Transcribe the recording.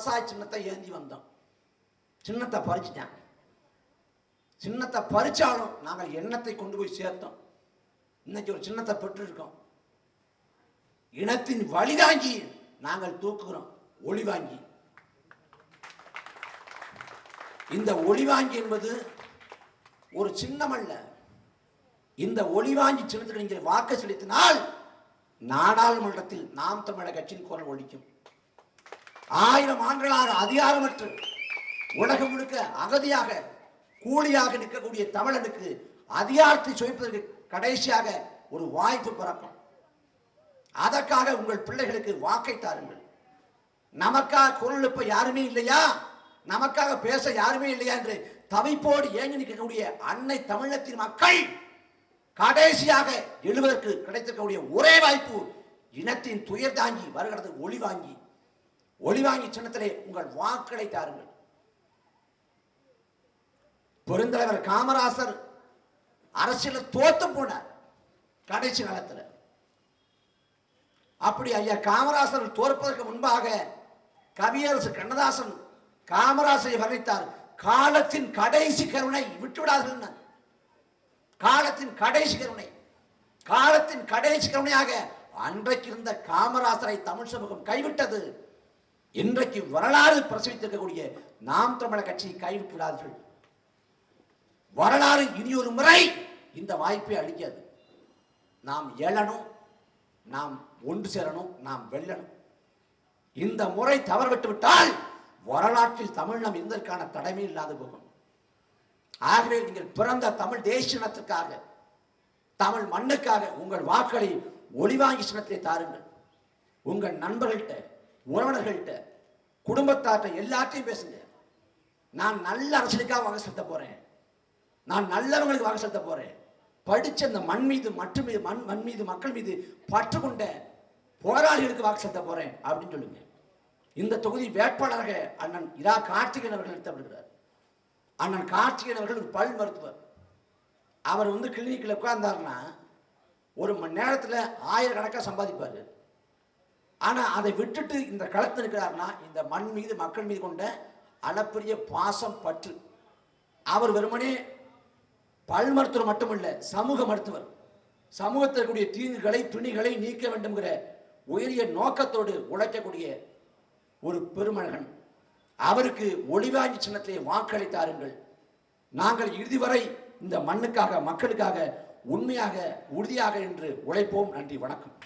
விவசாய சின்னத்தை ஏந்தி வந்தோம். சின்னத்தை பறிச்சுட்டாங்க. சின்னத்தை பறிச்சாலும் நாங்கள் எண்ணத்தை கொண்டு போய் சேர்த்தோம். இன்னைக்கு ஒரு சின்னத்தை பெற்றிருக்கோம். இனத்தின் வழிதாங்கி நாங்கள் தூக்குகிறோம், ஒளி வாங்கி. இந்த ஒளி வாங்கி என்பது ஒரு சின்னம் அல்ல. இந்த ஒளி வாங்கி சின்னத்துக்கு நீங்கள் வாக்கு செலுத்தினால் நாடாளுமன்றத்தில் நாம் தமிழர் கட்சியின் குரல் ஒலிக்கும். 1000 ஆண்டுகளாக அதிகாரமற்று உலகம் முழுக்க அகதியாக கூலியாக நிற்கக்கூடிய தமிழனுக்கு அதிகாரத்தை சுவைப்பதற்கு கடைசியாக ஒரு வாய்ப்பு பிறக்கும். அதற்காக உங்கள் பிள்ளைகளுக்கு வாக்கை தாருங்கள். நமக்காக குரல் எழுப்ப யாருமே இல்லையா, நமக்காக பேச யாருமே இல்லையா என்று தவிப்போடு ஏங்கி நிற்கக்கூடிய அன்னை தமிழகத்தின் மக்கள் கடைசியாக எழுவதற்கு கிடைத்திருக்கக்கூடிய ஒரே வாய்ப்பு இனத்தின் துயர் தாங்கி வருகிறது ஒளி வாங்கி. ஒளி வாங்கி சின்னத்திலே உங்கள் வாக்களை தாருங்கள். பெருந்தலைவர் காமராசர் அரசியல் தோத்து போனார் கடைசி காலத்தில். அப்படி ஐயா காமராசர் தோற்பதற்கு முன்பாக கவியரசு கண்ணதாசன் காமராசரை வர்ணித்தார். காலத்தின் கடைசி கருணை விட்டுவிடார்கள். காலத்தின் கடைசி கருணை, காலத்தின் கடைசி கருணையாக அன்றைக்கு இருந்த காமராசரை தமிழ் சமூகம் கைவிட்டது. இன்றைக்கு வரலாறு பிரசவித்திருக்கக்கூடிய நாம் தமிழர் கட்சியை கைவிட்டு விடாதீர்கள். வரலாறு இனியொரு முறை இந்த வாய்ப்பை அளிக்காது. நாம் எழணும், நாம் ஒன்று சேரணும், நாம் வெல்லணும். இந்த முறை தவறுவிட்டு விட்டால் வரலாற்றில் தமிழ் இதற்கான தடைமே இல்லாது போகும். ஆகவே நீங்கள் பிறந்த தமிழ் தேசியத்திற்காக, தமிழ் மண்ணுக்காக உங்கள் வாக்களை ஒளிவாங்கி சின்னத்தை தாருங்கள். உங்கள் நண்பர்கள்ட்ட, உறவினர்கள்ட்ட, குடும்பத்தார்ட்ட எல்லாத்தையும் பேசுங்க. நான் நல்ல அரசியலுக்காக வாக்கு செலுத்த போறேன், நான் நல்லவங்களுக்கு வாக்கு செலுத்த போறேன், படிச்ச இந்த மண் மீது மண் மீது மக்கள் மீது பற்று கொண்ட போராளிகளுக்கு வாக்கு செலுத்த போறேன் அப்படின்னு சொல்லுங்க. இந்த தொகுதி வேட்பாளராக அண்ணன் இரா கார்த்திகேயன் அவர்கள் நிறுத்தப்படுகிறார். அண்ணன் கார்த்திகேயன் அவர்கள் ஒரு பல் மருத்துவர். அவர் கிளினிக்கில் உட்கார்ந்தாருன்னா ஒரு மணி நேரத்தில் 1000 கணக்காக சம்பாதிப்பார். ஆனால் அதை விட்டுட்டு இந்த களத்தில் இருக்கிறார்னா இந்த மண் மீது மக்கள் மீது கொண்ட அளப்பரிய பாசம் பற்று. அவர் வெறுமனே பல் மருத்துவர் மட்டுமல்ல, சமூக மருத்துவர். சமூகத்திற்குரிய தீங்குகளை துணிகளை நீக்க வேண்டும்ங்கிற உயரிய நோக்கத்தோடு உழைக்கக்கூடிய ஒரு பெருமகன். அவருக்கு ஒளிவாங்கி சின்னத்திலே வாக்களித்தாருங்கள். நாங்கள் இறுதி வரை இந்த மண்ணுக்காக, மக்களுக்காக உண்மையாக, உறுதியாக என்று உழைப்போம். நன்றி, வணக்கம்.